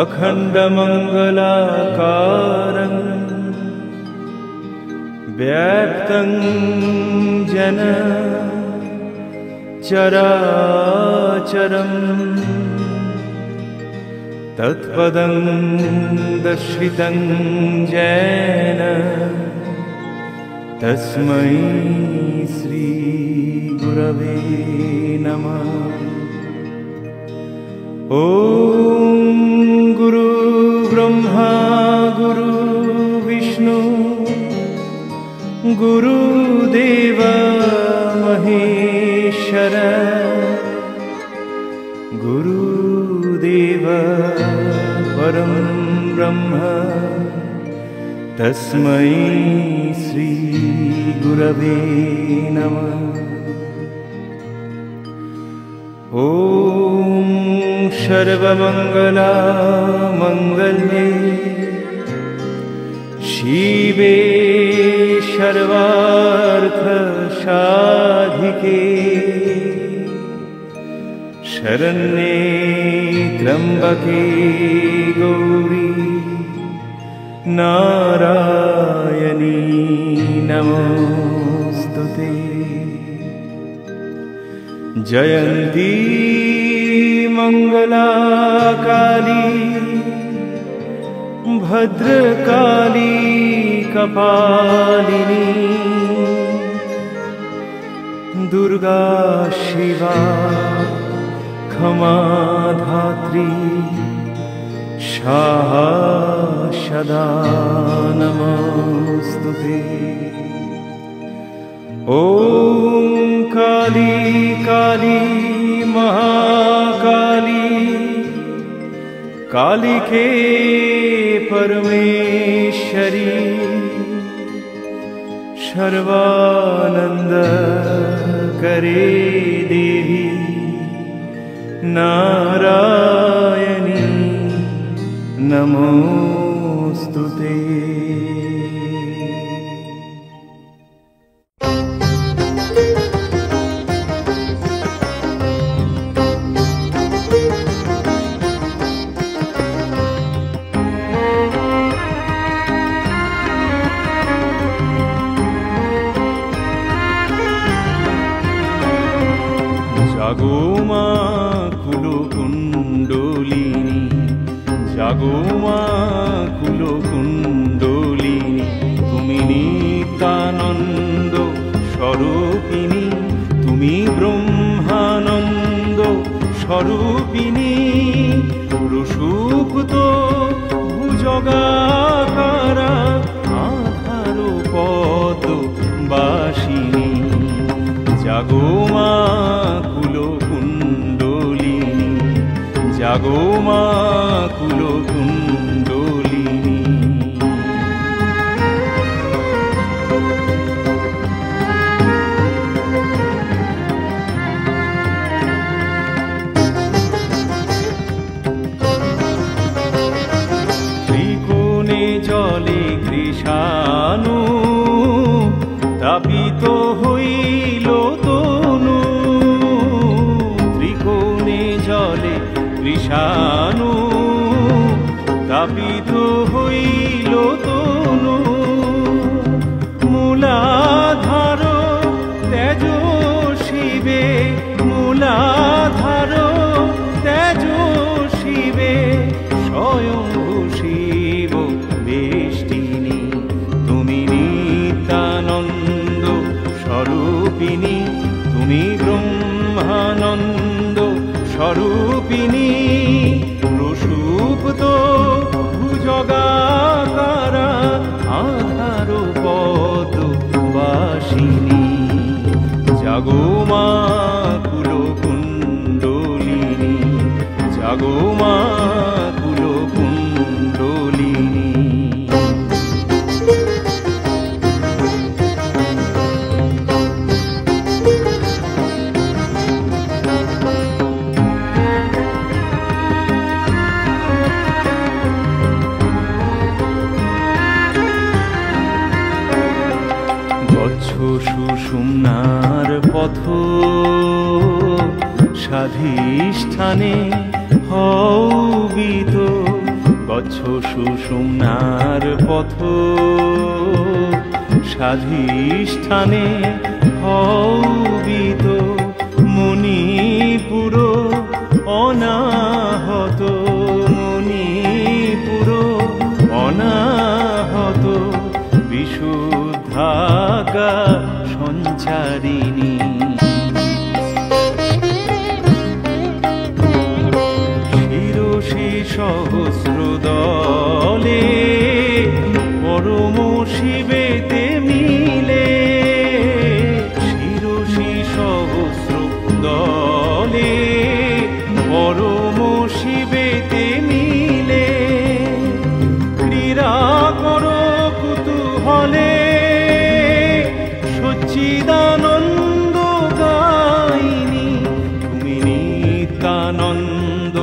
अखण्डमङ्गलाकारं व्याप्तं जन चराचरं तत्पदं दर्शितं येन तस्मै श्री गुरवे नमः। ॐ गुरु ब्रह्मा गुरु विष्णु गुरुदेव महेश्वर गुरुदेव परं ब्रह्म तस्मै श्री गुरवे नमः। ॐ सर्वमङ्गलमाङ्गल्ये शिवे सर्वार्थसाधिके शरण्ये त्र्यम्बके गौरी नारायणी नमोस्तुते। जयन्ती मंगला काली भद्रकाली कपालिनी दुर्गा शिवा क्षमा धात्री स्वाहा सदा नमोस्तुते। ॐ काली काली महाकाली कालिके परमेश्वरी सर्वानंद करे देवी नारायणी नमोस्तुते। जागो मा कुलकुण्डलिनी जागो मा कुलकुण्डलिनी तुमी नित्यानन्द स्वरूपिणी तुमी ब्रह्मानन्द स्वरूपिणी सुप्त भुजगाकारा आधार पद बासिनी जागो मा कुलकुण्डलिनी जागो मा कुलकुण्डलिनी। त्रिकोणे जले कृशानु तापित हইল তনু त्रिकोणे जले कृशानु तापित हইল তনু মূলাধার তেজ শিবে মূলাধার তেজ শিবে স্বয়ং শিব বেষ্টিনী তুমি নিত্যানন্দ स्वरूपिणी तुमी ब्रह्मानंद स्वरूपिणी प्रसुप्त भुजगाकारा आधार पद बासिनी जागो मा कुलकुण्डलिनी। সাধিষ্ঠানে হৌবিত গচ্ছ সুষুম্নার পথ সাধিষ্ঠানে হৌবিত মণিপুর অনাহত মণিপুর অনাহত বিশুদ্ধাগা সঞ্চারিণী শিরসি সহস্র দলে পরম শিবেতে মিলে শিরসি সহস্র দলে পরম শিবেতে মিলে ক্রীড়া করো কুতূহলে সচ্চিদানন্দ গাইনি তুমি নিত্যানন্দ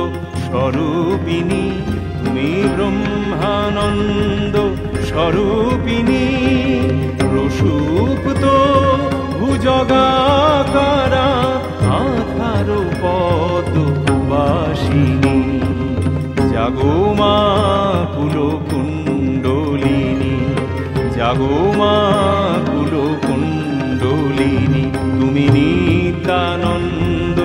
স্বরূপিণী তুমি ব্রহ্মানন্দ স্বরূপিণী প্রসুপ্ত ভুজগাকারা আধার পদ্মবাসিনী জাগো মা কুলকুণ্ডলিনী জাগো মা কুলকুণ্ডলিনী তুমি নিত্যানন্দ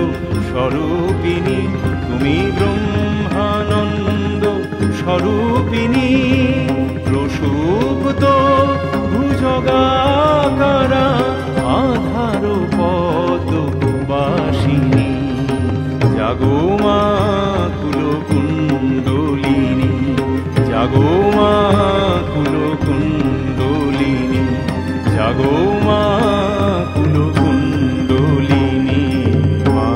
স্বরূপিণী তুমি ব্রহ্মানন্দ স্বরূপিণী প্রসুপ্ত ভুজগাকারা আধার পদ্মবাসিনী জাগো মা কুলকুণ্ডলিনী জাগো মা কুলকুণ্ডলিনী জাগো মা কুলকুণ্ডলিনী মা।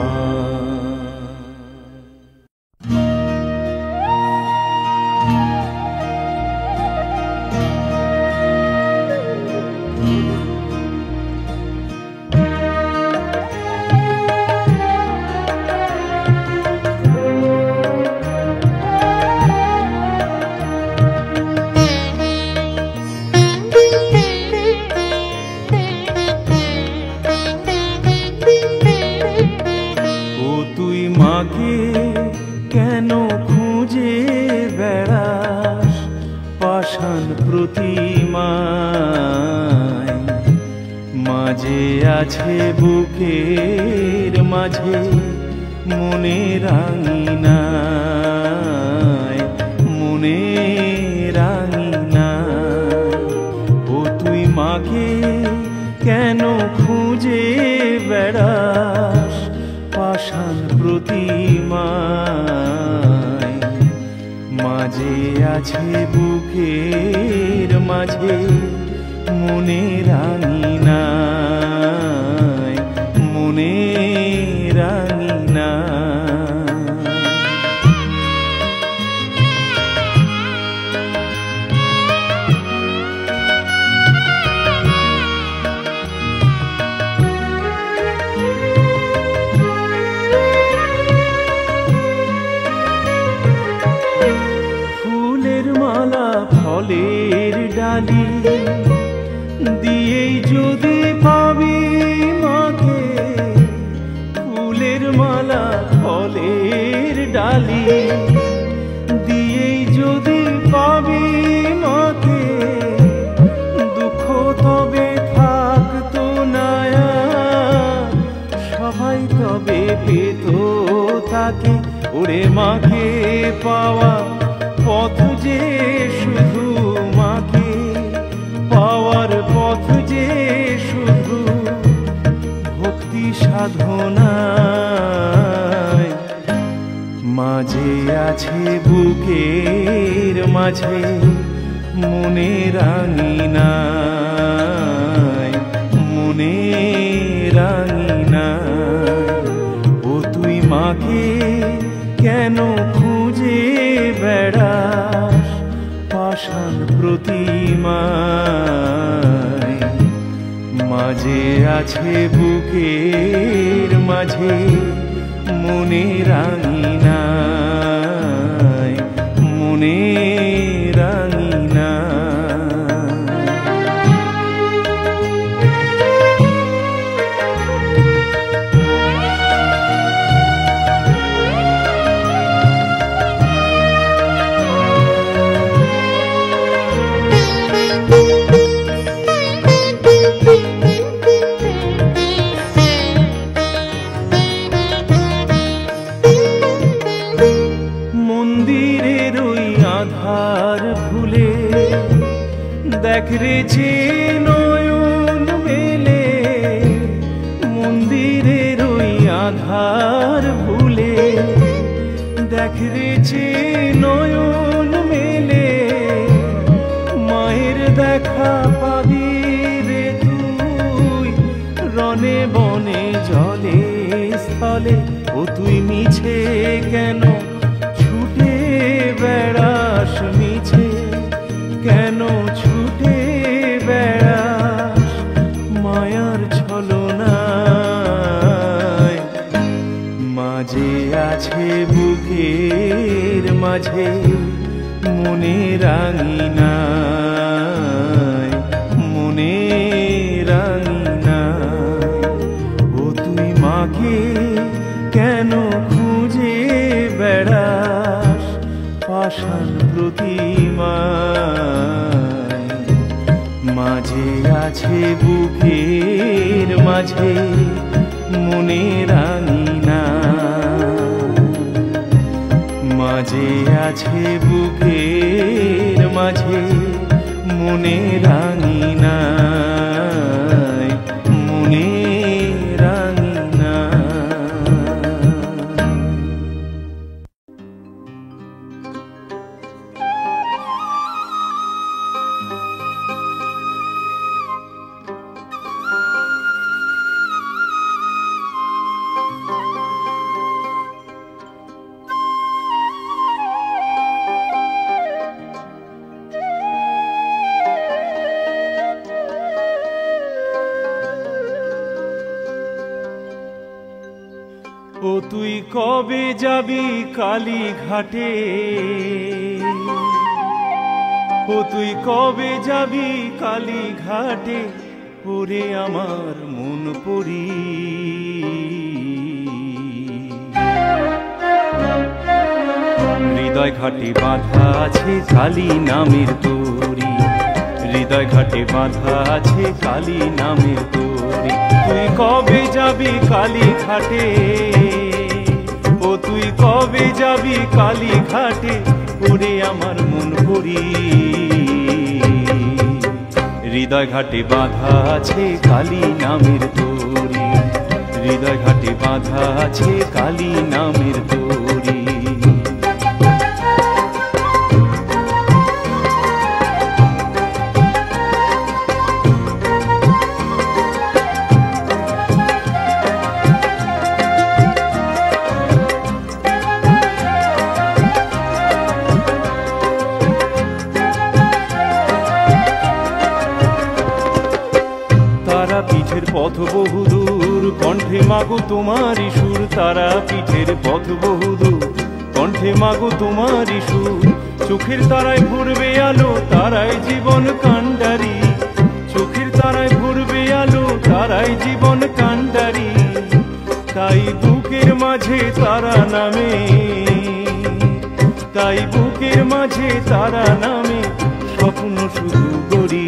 কেন খুঁজে বেড়াস পাষাণ প্রতিমায় মাঝে আছে বুকের মাঝে মনে রাঙিনায় মনে রাঙিনায় ও তুই মাকে কেন খুঁজে বেড়াস পাষাণ প্রতিমায় মাঝে আছে বুকের মাঝে মনে রাঙিনায় মনে রাঙিনায়। ফলের ডালি দিয়েই যদি পাবি মাকে ফুলের মালা ফলের ডালি দিয়েই যদি পাবি মাকে দুঃখ তবে থাকতো না সবাই তবে পেত তাকে ওরে মাকে পাওয়া পথ যে শুধু মাকে পাওয়ার পথ যে শুধু ভক্তি সাধনায় মাঝে আছে বুকের মাঝে মনে রাঙিনায় মনে রাঙিনায় ও তুই মাকে কেন খুঁজে বেড়াস পাষাণ প্রতিমায় মাঝে আছে বুকের মাঝে মনে রাঙিনায় মনে রাঙিনায়। দেখ রে যে নয়ন মেলে মন্দিরের ওই আধার ভুলে, দেখ রে যে নয়ন মেলে মায়ের দেখা পাবি রে তুই, রনে বনে জলে স্থলে। ও তুই মিছে কেন ছুটে বেড়াস, মিছে কেন ছুটে বেড়াস মায়ার ছলনায়। মাঝে আছে বুকের মাঝে মনের আঙিনায়, মনের আঙিনায়। ও তুই মাকে কেন খুঁজে বেড়াস পাষাণ প্রতিমায়। মাঝে আছে বুকের মাঝে মনের আঙিনায়, মাঝে আছে বুকের মাঝে মনের আঙিনায়, মনের আঙিনায়। ও তুই কবে যাবি কালীঘাটে, ও তুই কবে যাবি কালীঘাটে, ওরে আমার মন পড়ি। হৃদয় ঘাটে বাঁধা আছে কালী নামের তরি, হৃদয় ঘাটে বাঁধা আছে কালী নামের তরি। তুই কবে যাবি কালীঘাটে, ও তুই কবে যাবি কালীঘাটে, ওরে আমার মন পড়ি। হৃদয় ঘাটে বাঁধা আছে কালী নামের তরি, হৃদয় ঘাটে বাঁধা আছে কালী নামের তরি। পিঠের পথ বহুদূর কণ্ঠে মাগো তোমারি সুর, তারা পিঠের পথ বহুদূর কণ্ঠে মাগো তোমারি সুর। চোখের তারায় ভরবে আলো, তারাই জীবন কান্ডারি, চোখের তারায় ভরবে আলো, তারাই জীবন কান্ডারি। তাই বুকের মাঝে তারা নামে, তাই বুকের মাঝে তারা নামে স্বপ্ন শুধু গড়ি।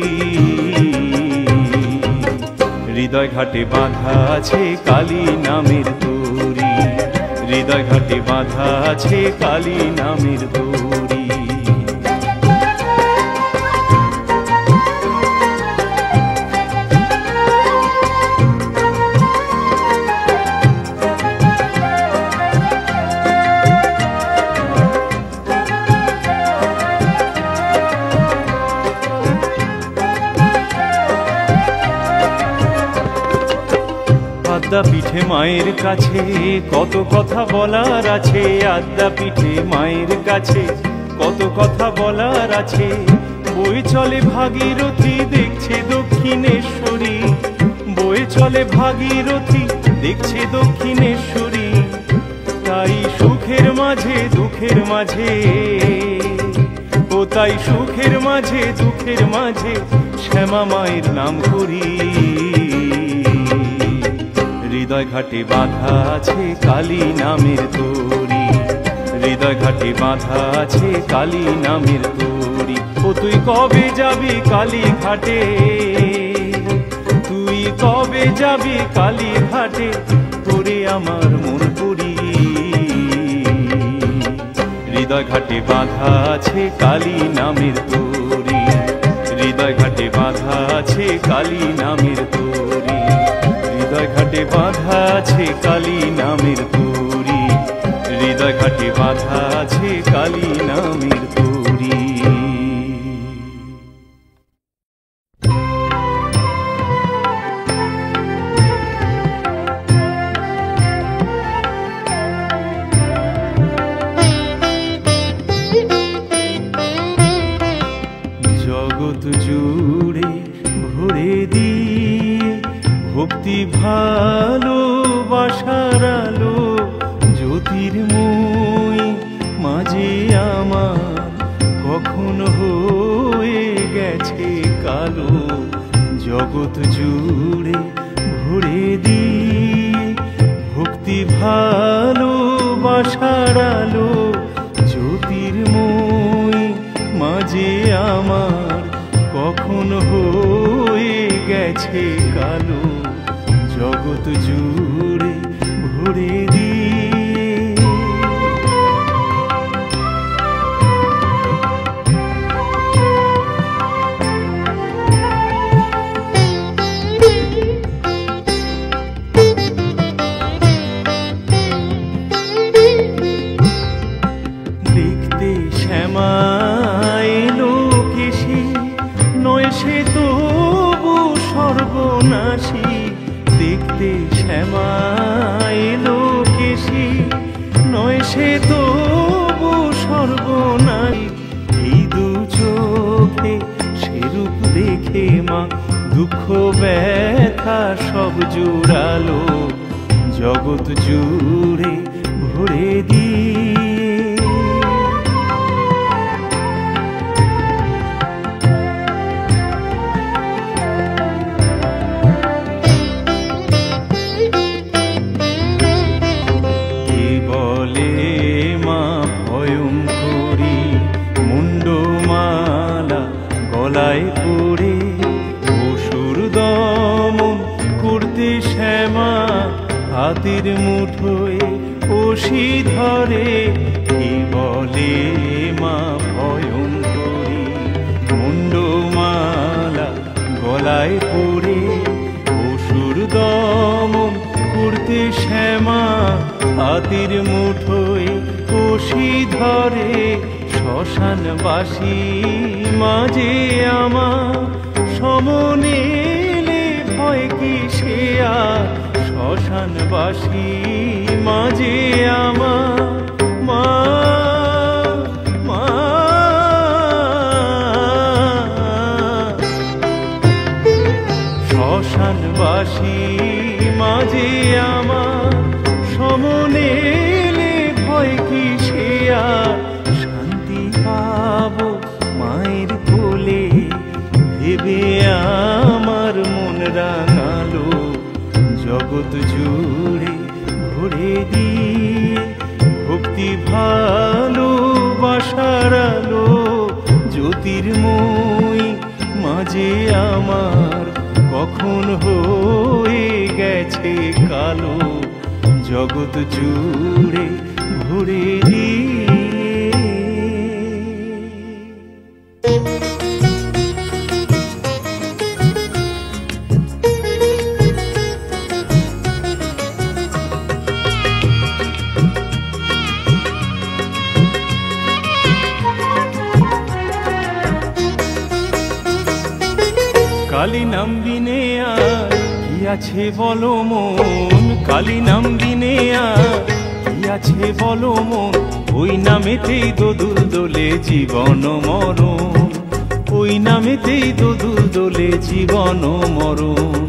হৃদয় ঘাটে বাঁধা আছে কালী নামের তরি, হৃদয় ঘাটে বাঁধা আছে কালী নামের তরি। আদ্যা পিঠে মায়ের কাছে কত কথা বলার আছে, আদ্যা পিঠে মায়ের কাছে কত কথা বলার আছে। বয়ে চলে ভাগীরথী দেখছে দক্ষিণেশ্বরী, বয়ে চলে ভাগীরথী দেখছে দক্ষিণেশ্বরী। তাই সুখের মাঝে দুঃখের মাঝে, ও তাই সুখের মাঝে দুঃখের মাঝে শ্যামা মায়ের নাম করি। হৃদয় ঘাটে বাঁধা আছে কালী নামের তরি, হৃদয় ঘাটে বাঁধা আছে কালী নামের তরি। ও তুই কবে যাবি কালীঘাটে, তুই কবে যাবি কালীঘাটে, তোরে আমার মন পড়ি। হৃদয় ঘাটে বাঁধা আছে কালী নামের তরি, হৃদয় ঘাটে বাঁধা আছে কালী নামের তরি, হৃদয় ঘাটে বাঁধা আছে কালী নামের তরি, হৃদয় ঘাটে বাঁধা আছে কালী নামের তরি। জগৎ জুড়ে ভরে দিয়ে ভক্তি ভালোবাসার আলো, জ্যোতির্ময় মাঝে আমার কখন হয়ে গেছে কালো। জগৎ জুড়ে ভরে দিয়ে ভক্তি ভালোবাসার আলো, জ্যোতির্ময় মাঝে আমার কখন হয়ে গেছে কালো। জগৎ জুড়ে ভরে দিয়ে দেখতে শ্যামা এলো কেশি, নয় সে তবু সর্বনাশী। দেখতে শ্যামা এলো কেশি, নয় সে তবু সর্বনাশী। এই দু চোখে সেরূপ দেখে মা দুঃখ ব্যথা সব জুড়ালো। জগৎ জুড়ে ভরে দিয়ে গলায় পড়ে অসুর দমন করতে শ্যামা, হাতের মুঠোয় অসি ধরে। কি বলে মা ভয়ঙ্করী, মুন্ডমালা গলায় পড়ে অসুর দমন করতে শ্যামা, হাতের মুঠোয় অসি ধরে। শ্মশানবাসী মাঝে আমার সমনেলে ভয় কি সে আর। শ্মশানবাসী মাঝে আমার মা মা শ্মশানবাসী মাঝে আমার সমনেলে ভয় কি সে আর। পাবো মায়ের কোলে ভেবে আমার মন রাঙালো। জগৎ জুড়ে ভরে দিয়ে ভক্তি ভালোবাসার আলো, জ্যোতির্ময় মাঝে আমার কখন হয়ে গেছে কালো। জগৎ জুড়ে ভরে দিয়ে কালী নাম বিনে আর কি আছে বলো মন, কালী নাম বিনে আর কি আছে বলো মন। ওই নামেতেই দোদুল দোলে জীবন মরণ, ওই নামেতেই দোদুল দোলে জীবন মরণ।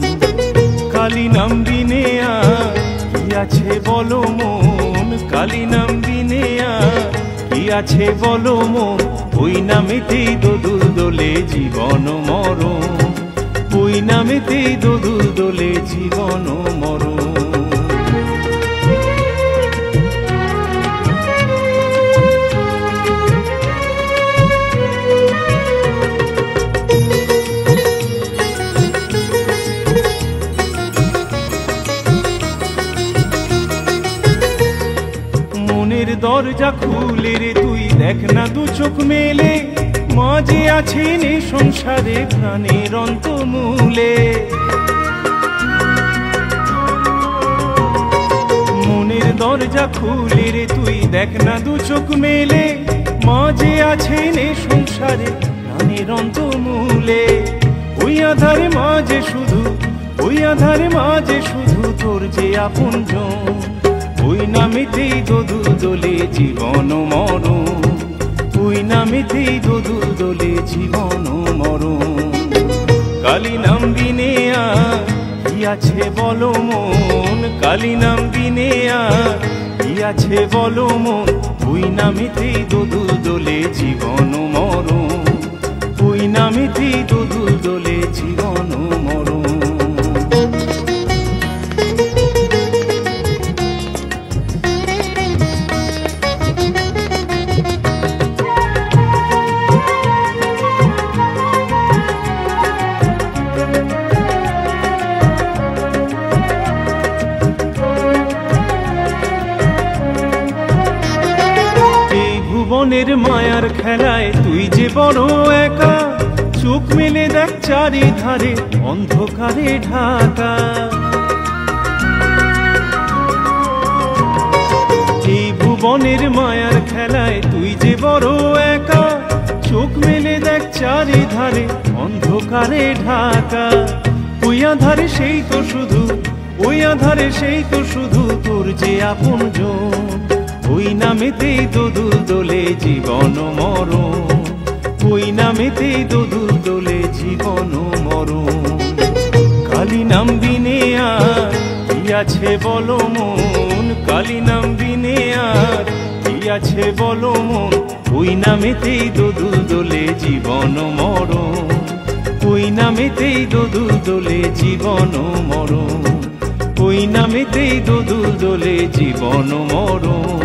কালী নাম বিনে আর কি আছে বলো মন, কালী নাম বিনে আর কি আছে বলো মন। ওই নামেতেই দোদুল দোলে জীবন মরণ, ওই নামেতেই দোদুল দোলে জীবন মরণ। মনের দরজা খুলে রে তুই দেখ না দু চোখ মেলে, মাঝে আছেন এ সংসারে প্রাণের অন্তমূলে। মনের দরজা খুলে রে তুই দেখ না দু চোখ মেলে, মাঝে আছেন এ সংসারে প্রাণের অন্তমূলে। ওই আধারে মাঝে শুধু, ওই আধারে মাঝে শুধু তোর যে আপনজন, ওই নামেতেই দোদুল দোলে জীবন মরণ, ওই নামেতেই দোদুল দোলে জীবন মরণ। কালী নাম বিনে আর কি আছে বলো মন, কালী নাম বিনে আর কি আছে বলো মন, ওই নামেতেই দোদুল দোলে জীবন মরণ, ওই নামেতেই দোদুল দোলে জীবন মরণ। মনের মায়ার খেলায় তুই যে বড় একা, চোখ মেলে দেখ চারিধারে অন্ধকারে ঢাকা। এই ভুবনের মায়ার খেলায় তুই যে বড় একা, চোখ মেলে দেখ চারিধারে অন্ধকারে ঢাকা। ওই আধারে সেই তো শুধু, ওই আধারে সেই তো শুধু তোর যে আপনজন, ওই নামেতেই দোদুল দোলে জীবন মরণ, ওই নামেতেই দোদুল দোলে জীবন মরণ। কালী নাম বিনে আর কি আছে বলো মন, কালী নাম বিনে আর কি আছে বলো মন, ওই নামেতেই দোদুল দোলে জীবন মরণ, ওই নামেতেই দোদুল দোলে জীবন মরণ, ওই নামেতেই দোদুল দোলে জীবন মরণ,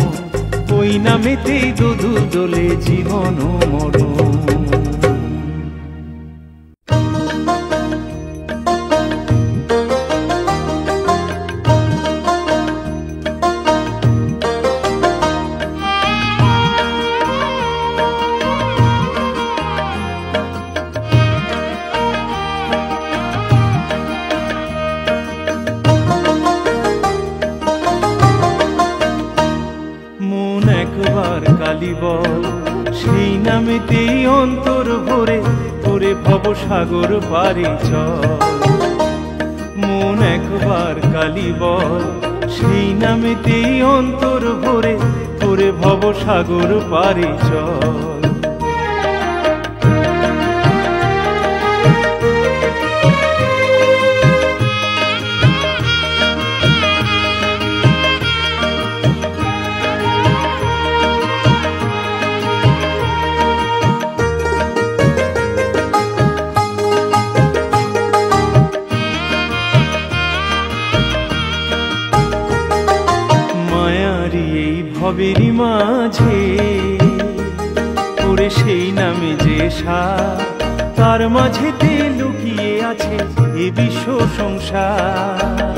ওই নামেতেই দোদুল দোলে জীবন মরণ। সেই নামেতেই অন্তর ভরে ভরে ভব সাগর পারে চল, মন একবার কালী বল, সেই নামেতেই অন্তর ভরে ভরে ভব সাগর পারে চল। ভবেরই মাঝে পড়ে সেই নামে যে সার, তার মাঝেতে লুকিয়ে আছে এ বিশ্ব সংসার।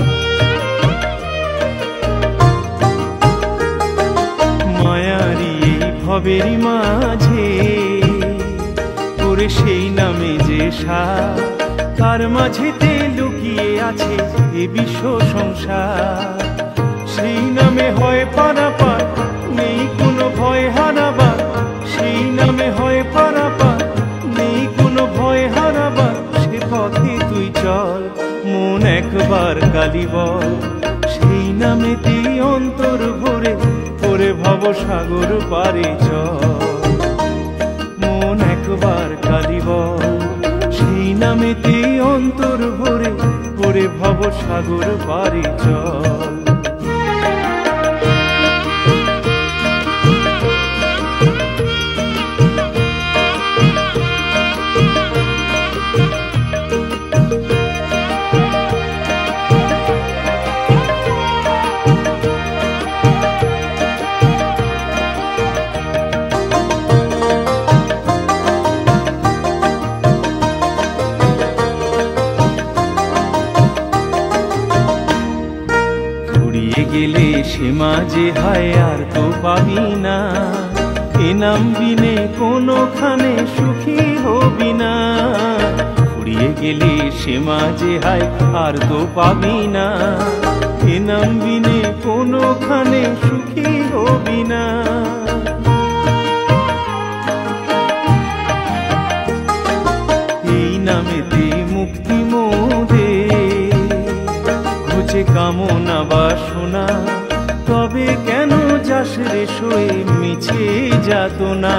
মায়ারি এই ভবেরই মাঝে পড়ে সেই নামে যে সার, তার মাঝেতে লুকিয়ে আছে এ বিশ্ব সংসার। সেই নামে হয় পারাপার, নেই কোনো ভয় হারাবার, সেই নামে হয় পারাপার, নেই কোনো ভয় হারাবার। সে পথে তুই চল, মন একবার কালী বল, সেই নামেতেই অন্তর ভরে ভরে ভব সাগর পারে চল। মন একবার কালী বল, সেই নামেতেই অন্তর ভরে ভরে ভব সাগর পারে চল। গেলে সে মাঝে হায় আর তো পাবি না, এ নাম বিনে কোনোখানে সুখী হবি না। ফুরিয়ে গেলে সে মাঝে হায় আর তো পাবি না। এ নাম বিনে কোনোখানে সুখী হবি না। এই নামেতে মুক্তি মোদের, ঘুচে কামনা বাসনা। তবে কেন যাস রে শোয়ে মিছে যাতনা।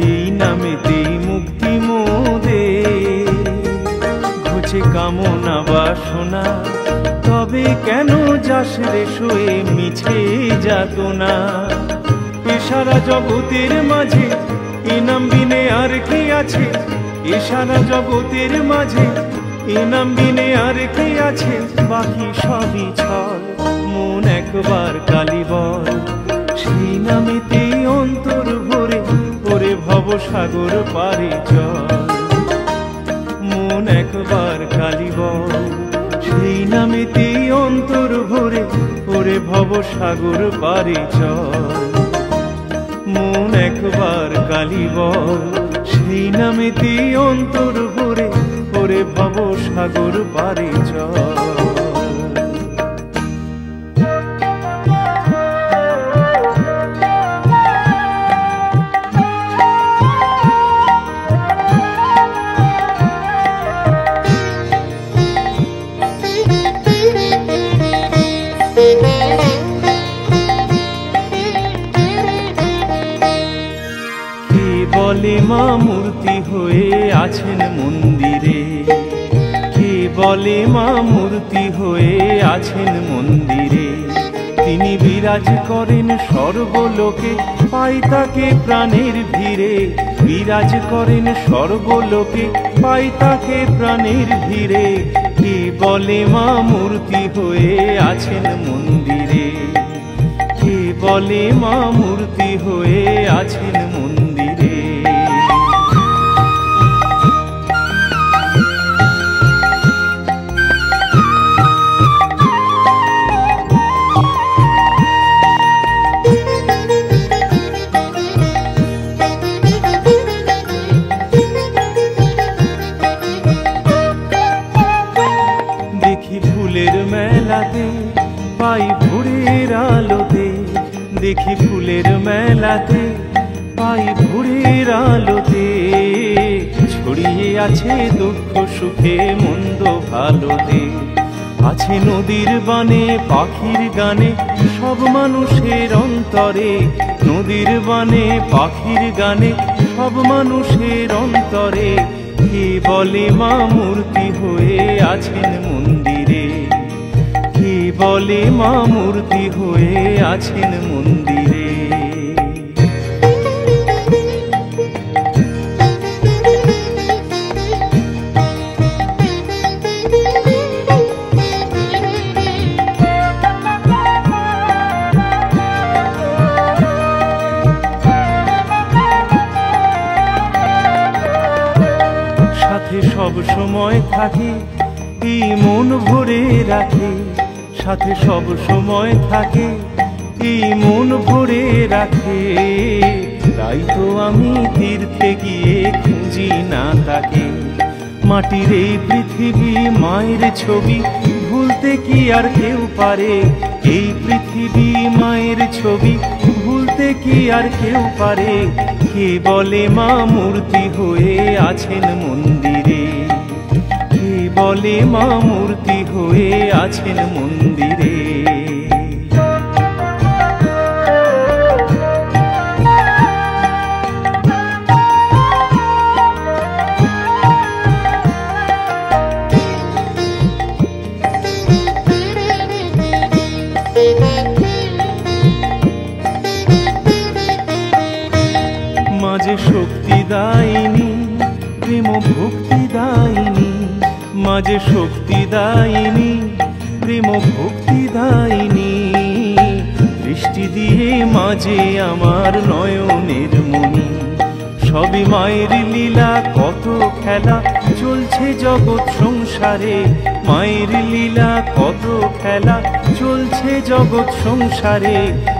এই নামেতে মুক্তি মোদের, ঘুচে কামনা বাসনা। তবে কেন যাস রে শোয়ে মিছে যাতনা। এ সারা জগতের মাঝে এ নাম বিনে আর কি আছে। এ সারা জগতের মাঝে এ নাম বিনে আর কি আছে। বাকি সবই ছল, মন একবার কালি বল। সেই নামেতে অন্তর ভরে ওরে ভব সাগর পারে চল। মন একবার কালি বল, সেই নামেতে অন্তর ভরে ওরে ভব সাগর পারে চল। মন একবার কালি বল, সেই নামেতে অন্তর ভরে ওরে ভব সাগর পারে চল। বলে মা মূর্তি হয়ে আছেন মন্দিরে। কে বলে মা মূর্তি হয়ে আছেন মন্দিরে। তিনি বিরাজ করেন সর্বলোকে, পাই তাকে প্রাণের ভিড়ে। বিরাজ করেন সর্বলোকে, পাই তাকে প্রাণের ভিড়ে। কে বলে মা মূর্তি হয়ে আছেন মন্দিরে। কে বলে মা মূর্তি হয়ে আছেন মন্দিরে। দেখি ফুলের মেলাতে, পাই ভোরের আলোতে। দেখি ফুলের মেলাতে, পাই ভোরের আলোতে। ছড়িয়ে আছে দুঃখ সুখে মন্দ ভালোতে। আছে নদীর বানে পাখির গানে, সব মানুষের অন্তরে। নদীর বানে পাখির গানে, সব মানুষের অন্তরে। কে বলে মা মূর্তি হয়ে আছেন মন্দিরে। কে বলে মা মূর্তি হয়ে আছেন মন্দিরে। সাথে সব সময় থাকে, এই মন ভরে রাখে। সাথে সব সময় থাকে, এই মন ভরে রাখে। তাই তো আমি তীর্থে গিয়ে খুঁজি না তাকে। মাটির এই পৃথিবী মায়ের ছবি, ভুলতে কি আর কেউ পারে। এই পৃথিবী মায়ের ছবি, ভুলতে কি আর কেউ পারে। কে বলে মা মূর্তি হয়ে আছেন মন্দিরে। কে বলে মা মূর্তি হয়ে আছেন মন্দিরে। মাঝে শক্তি দায়িনী, প্রেম ভক্তি দায়িনী। মাঝে শক্তি দায়িনী, প্রেম ভক্তি দায়িনী। দৃষ্টি দিয়ে মাঝে আমার নয়নের মনি। সবই মায়ের লীলা, কত খেলা চলছে জগৎ সংসারে। মায়ের লীলা কত খেলা চলছে জগৎ সংসারে,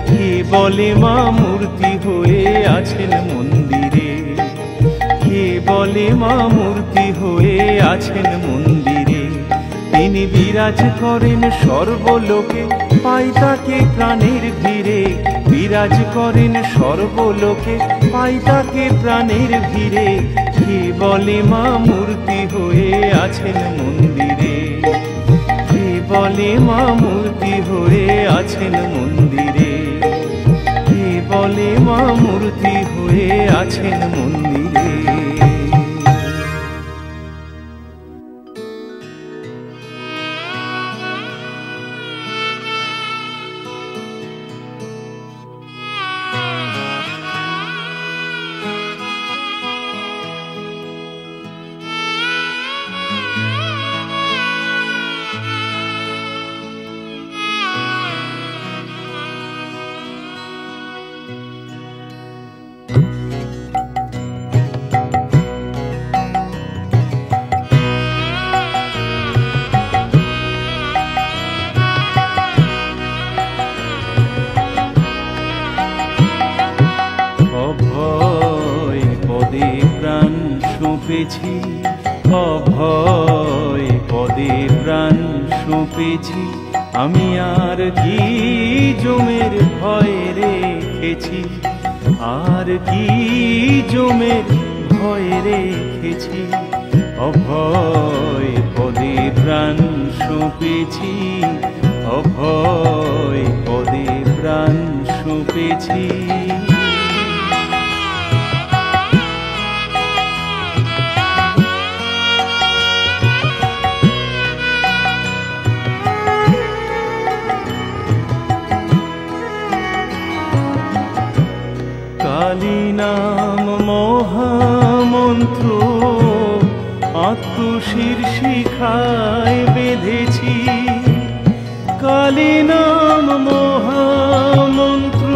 কে বলে মা মূর্তি হয়ে আছেন মন্দিরে, কে বলে মা মূর্তি হয়ে আছেন মন্দিরে। তিনি বিরাজ করেন সর্বলোকে, পাই তাকে প্রাণের ভিড়ে, বিরাজ করেন সর্বলোকে, পাই তাকে প্রাণের ভিড়ে। কে বলে মা মূর্তি হয়ে আছেন মন্দিরে, কে বলে মা মূর্তি হয়ে আছেন মন্দিরে, কে বলে মা মূর্তি হয়ে আছেন মন্দিরে। অভয় পদে প্রাণ সঁপেছি, অভয় পদে প্রাণ সঁপেছি, আমি আর কি জমের ভয় রেখেছি, আর কি জমের ভয় রেখেছি। অভয় পদে প্রাণ সঁপেছি, অভয় পদে প্রাণ সঁপেছি। কালী নাম মহামন্ত্র আত্মশীর্ষিকায় বেঁধেছি, কালী নাম মহামন্ত্র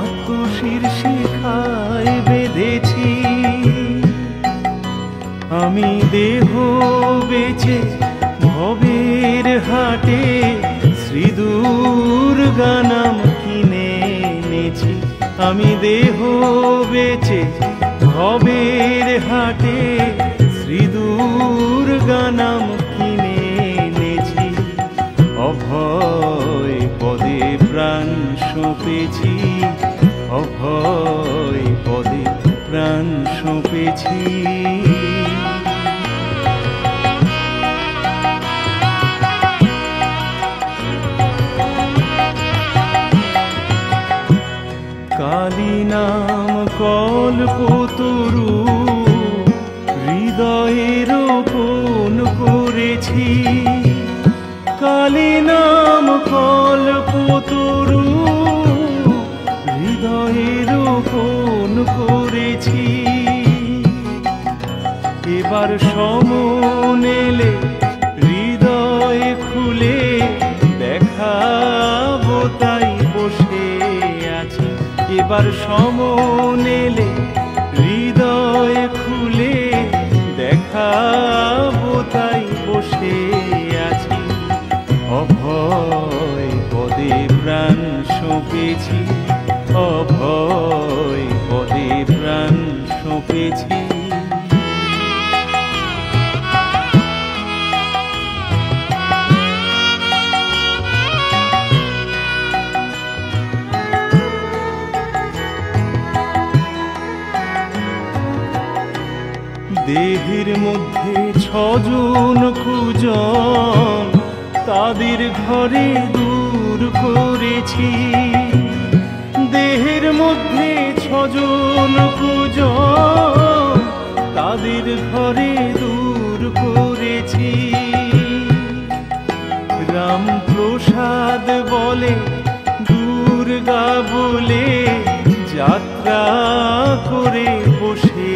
আত্মশীর্ষিকায় বেঁধেছি। আমি দেহ বেচে ভবের হাটে শ্রী দুর্গা নাম কিনে এনেছি, আমি দেহ বেচে ভবের হাটে শ্রী দুর্গা নাম কিনে এনেছি। অভয় পদে প্রাণ সঁপেছি, অভয় পদে প্রাণ সঁপেছি। কালী নাম কল্পতরু হৃদয়ে রোপণ করেছি, কালী নাম কল্পতরু হৃদয়ে রোপণ করেছি। এবার সমন এলে হৃদয় খুলে দেখাবো তাই বসে আছি, এবার সমন এলে হৃদয় খুলে দেখাবো তাই বসে আছি। অভয় পদে প্রাণ সঁপেছি, অভয় পদে প্রাণ সঁপেছি। দেহের মধ্যে ছজন কুজন, তাদের ঘরে দূর করেছি, দেহের মধ্যে ছজন কুজন, তাদের ঘরে দূর করেছি। রামপ্রসাদ বলে দুর্গা বলে যাত্রা করে বসে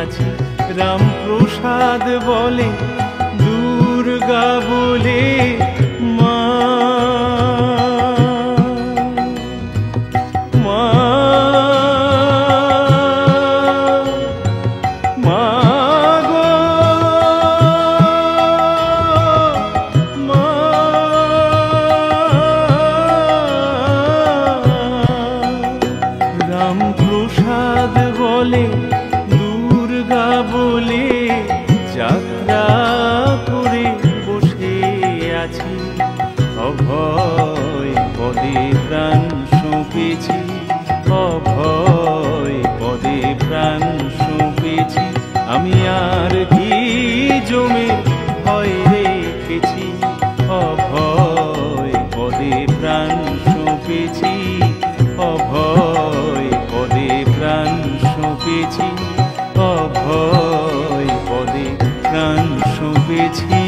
আছি, রামপ্রসাদ বলে দুর্গা বলে মা মা মা গো আছি, অভয় পদে প্রাণ সঁপেছি, অভয় পদে প্রাণ সঁপেছি। আমি আর কি জমে ভয় রেখেছি, অভয় পদে প্রাণ সঁপেছি, অভয় পদে প্রাণ সঁপেছি, অভয় পদে প্রাণ সঁপেছি।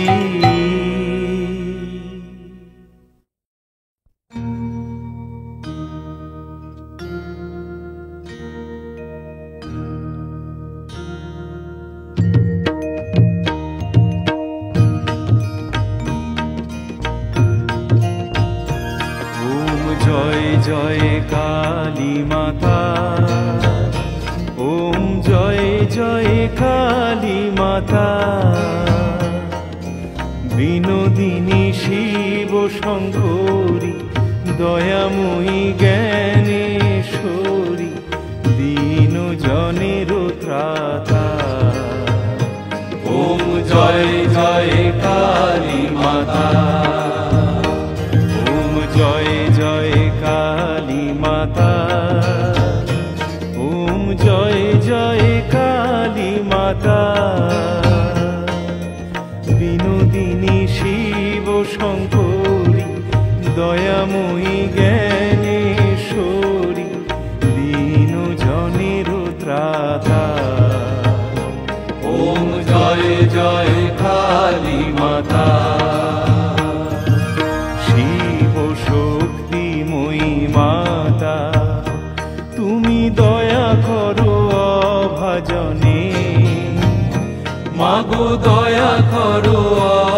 জয় জয় কালী মাতা, ওম জয় জয় কালী মাতা, বিনোদিনী শিব শঙ্করী, দয়াময়ী জ্ঞানেশ্বরী, দীন জনের ত্রাতা। ওম জয় জয় কালী মাতা, ওম জয় জয় কালী মাতা, ওম জয় জয় কালী মাতা, বিনোদিনী শিব শঙ্করী, দয়াময়ী জ্ঞানেশ্বরী, দীন জনের ত্রাতা। ওম জয় জয় কালী মাতা, শিব শক্তিময়ী মাতা, তুমি দয়া করো অভাজনে, মাগো দয়া করো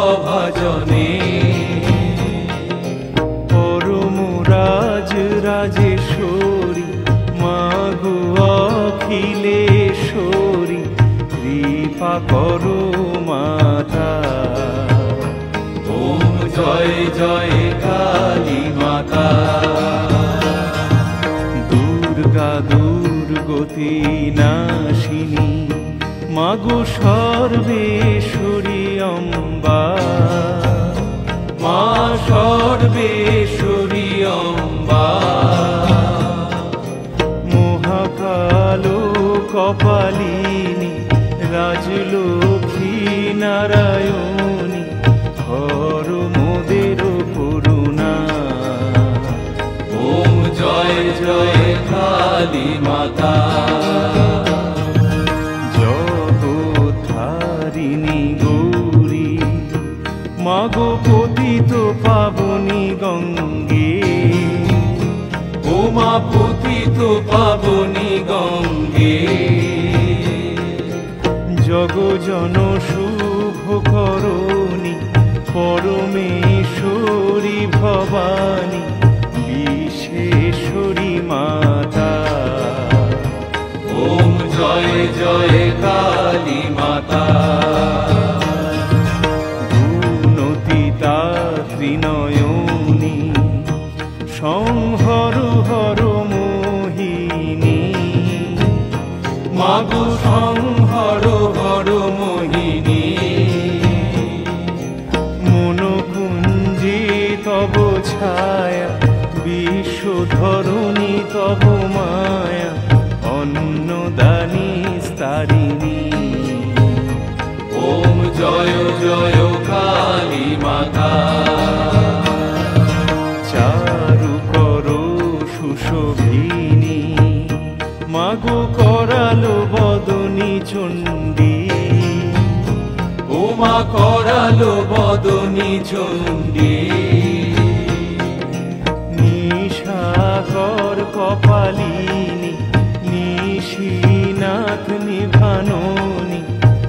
অভাজনে। পরম রাজ রাজেশ্বরী, মাগো অখিলেশ্বরী, কৃপা করো মাতা। ওম জয় জয় কালী মাতা, দুর্গা দুর্গতি নাশিনী, মাগো সর্বেশ্বরী অম্বা, মা সর্বেশ্বরী অম্বা। মহাকালো কপালিনী, রাজলক্ষ্মী নারায়ণী, হর মোদের করুণা। ওম জয় জয় কালী মাতা, জগদ্ধারিণী গৌরী, মাগো পতিত পাবনী গঙ্গে, ও মা পতিত পাবনী গঙ্গে। জগজন শুভ করণী, পরমেশ্বরী ভবানী, বিশেশ্বরী মাতা। ওম জয় জয় কালী মাতা, গুণতিতা ত্রিনয়নী, সংহর হর মোহিনী, মাগো সংহর হর মোহিনী। মনকুঞ্জে তব ছায়া, বিশ্বধরণী তব মায়া, অন্নদানী স্তারিণী। ওম জয় জয় কালী মাতা, চারু করো সুশোভিনী, মাগো করালো বদনী চণ্ডী, ও মা করালো বদনী চণ্ডী। নিশাকর কপালিনী, নিশিনাথ নিভাননী,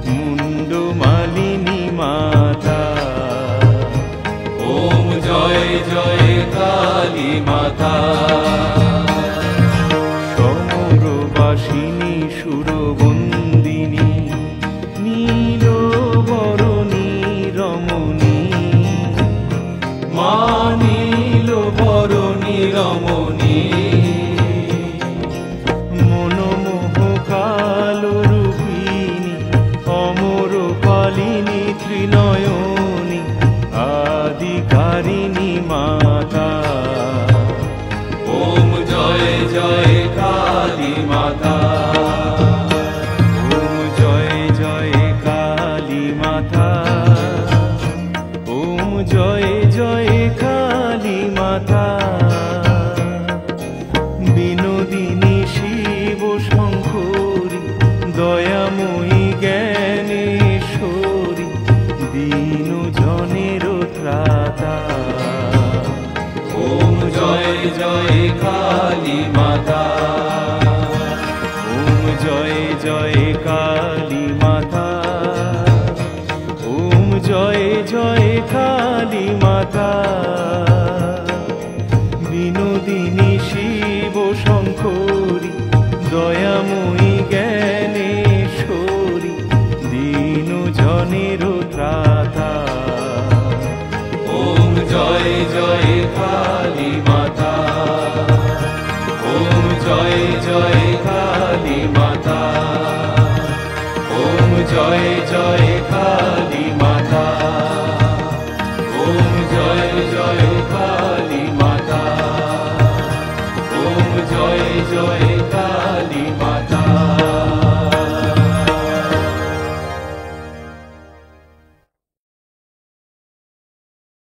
মুন্ড মালিনী মাতা। ওম জয় জয় কালী মাতা, সমরবাসিনী সুরবন্দিনী, নীলবরণী রমণী, মা নীলবরণী রমণী। মনোমোহকাল রূপিণী, অমর পালিনী ত্রিনয়নী, আদি ঢাকা। বিনোদিনী শিব শঙ্করী দয়াময়ী জ্ঞানেশ্বরী দীন জনের ত্রাতা। ওম জয় জয় কালী মাতা, ওম জয় জয় কালী মাতা, ওম জয় জয় কালী মাতা, ওম জয়